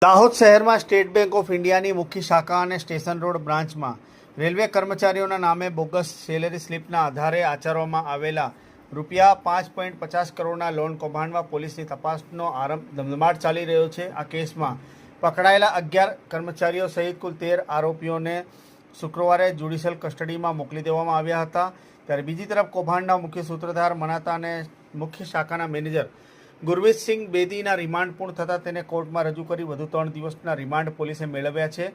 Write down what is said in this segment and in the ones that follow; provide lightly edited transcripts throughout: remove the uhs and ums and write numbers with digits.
દાહોદ શહેરમાં state bank of ઇન્ડિયાની મુખ્ય શાખા અને સ્ટેશન રોડ બ્રાન્ચમાં રેલવે કર્મચારીઓના નામે બોગસ સેલેરી સ્લીપના આધારે આચરવામાં આવેલા ₹5.50 કરોડના લોન કૌભાંડમાં પોલીસની તપાસનો આરંભ ધમધમાટ ચાલી રહ્યો છે। આ કેસમાં પકડાયેલા 11 કર્મચારીઓ સહિત કુલ 13 આરોપીઓને શુક્રવારે જ્યુડિશિયલ કસ્ટડીમાં મોકલી દેવામાં આવ્યા હતા। ત્યારે બીજી તરફ કૌભાંડના મુખ્ય સૂત્રધાર મનાતા અને મુખ્ય શાખાના મેનેજર ગુરમીતસિંહ બેદીના રિમાન્ડ પૂર્ણ થતાં તેને કોર્ટમાં રજૂ કરી વધુ 3 દિવસના રિમાન્ડ પોલીસે મેળવ્યા છે।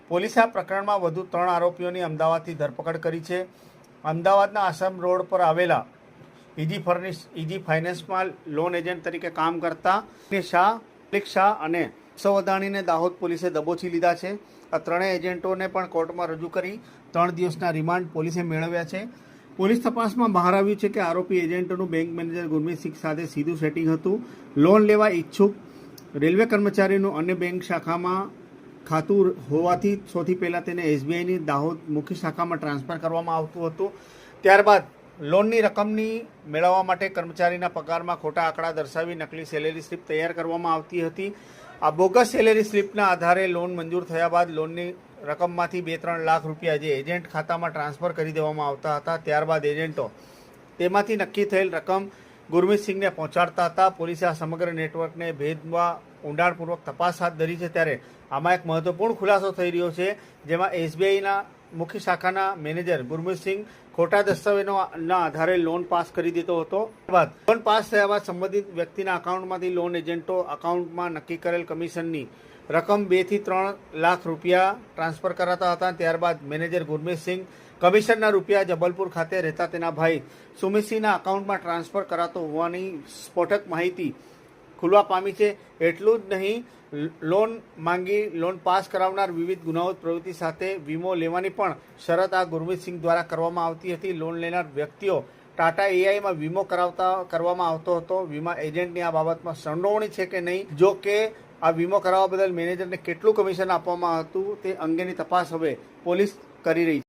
પોલીસે આ પ્રકરણમાં વધુ 3 આરોપીઓની અમદાવાદથી ધરપકડ કરી છે। અમદાવાદના આસામ રોડ પર આવેલા ઇજી ફાઇનાન્સમાં લોન એજન્ટ તરીકે કામ કરતા શાહ અને સવધાણીને દાહોદ પોલીસે દબોચી લીધા છે। આ ત્રણેય એજન્ટોને પણ કોર્ટમાં રજૂ કરી 3 દિવસના રિમાન્ડ પોલીસે મેળવ્યા છે। પોલીસ તપાસમાં બહાર આવ્યું છે કે આરોપી એજન્ટોનું બેંક મેનેજર ગુરમીતસિંહ સાથે સીધું સેટિંગ હતું। લોન લેવા ઈચ્છુક રેલવે કર્મચારીનું અન્ય બેંક શાખામાં ખાતું હોવાથી સૌથી પહેલાં તેને એસબીઆઈની દાહોદ મુખ્ય શાખામાં ટ્રાન્સફર કરવામાં આવતું હતું। ત્યારબાદ લોનની રકમની મેળવવા માટે કર્મચારીના પગારમાં ખોટા આંકડા દર્શાવી નકલી સેલેરી સ્લીપ તૈયાર કરવામાં આવતી હતી। આ બોગસ સેલેરી સ્લીપના આધારે લોન મંજૂર થયા બાદ લોનની રકમમાંથી 2-3 લાખ રૂપિયા જે એજન્ટ ખાતામાં ટ્રાન્સફર કરી દેવામાં આવતા હતા। ત્યારબાદ એજન્ટો તેમાંથી નક્કી થયેલ રકમ ગુરમીતસિંહને પહોંચાડતા હતા। પોલીસે આ સમગ્ર નેટવર્કને ભેદવા ઊંડાણપૂર્વક તપાસ હાથ ધરી છે। ત્યારે આમાં એક મહત્વપૂર્ણ ખુલાસો થઈ રહ્યો છે, જેમાં એસબીઆઈના મુખ્ય શાખાના મેનેજર ગુરમીતસિંહ ખોટા દસ્તાવેજોના આધારે લોન પાસ કરી દેતો હતો। ત્યારબાદ લોન પાસ થયા બાદ સંબંધિત વ્યક્તિના અકાઉન્ટમાંથી લોન એજન્ટો અકાઉન્ટમાં નક્કી કરેલ કમિશનની રકમ 2 થી 3 લાખ રૂપિયા ટ્રાન્સફર કરાતા હતા। ત્યારબાદ મેનેજર ગુરમીતસિંહ કમિશનના રૂપિયા જબલપુર ખાતે રહેતા તેના ભાઈ સુમિતસિંહના અકાઉન્ટમાં ટ્રાન્સફર કરાતો હોવાની સ્ફોટક માહિતી ખુલવા પામી છે। એટલું જ નહીં, લોન માંગી લોન પાસ કરાવનાર વિવિધ ગુનાહિત પ્રવૃત્તિ સાથે વીમો લેવાની પણ શરત આ ગુરમીતસિંહ દ્વારા કરવામાં આવતી હતી। લોન લેનાર વ્યક્તિઓ ટાટા એઆઈમાં વીમો કરવામાં આવતો હતો। વીમા એજન્ટની આ બાબતમાં સંડોવણી છે કે નહીં, જો કે આ વીમો કરાવવા બદલ મેનેજરને કેટલું કમિશન આપવામાં હતું તે અંગેની તપાસ હવે પોલીસ કરી રહી છે।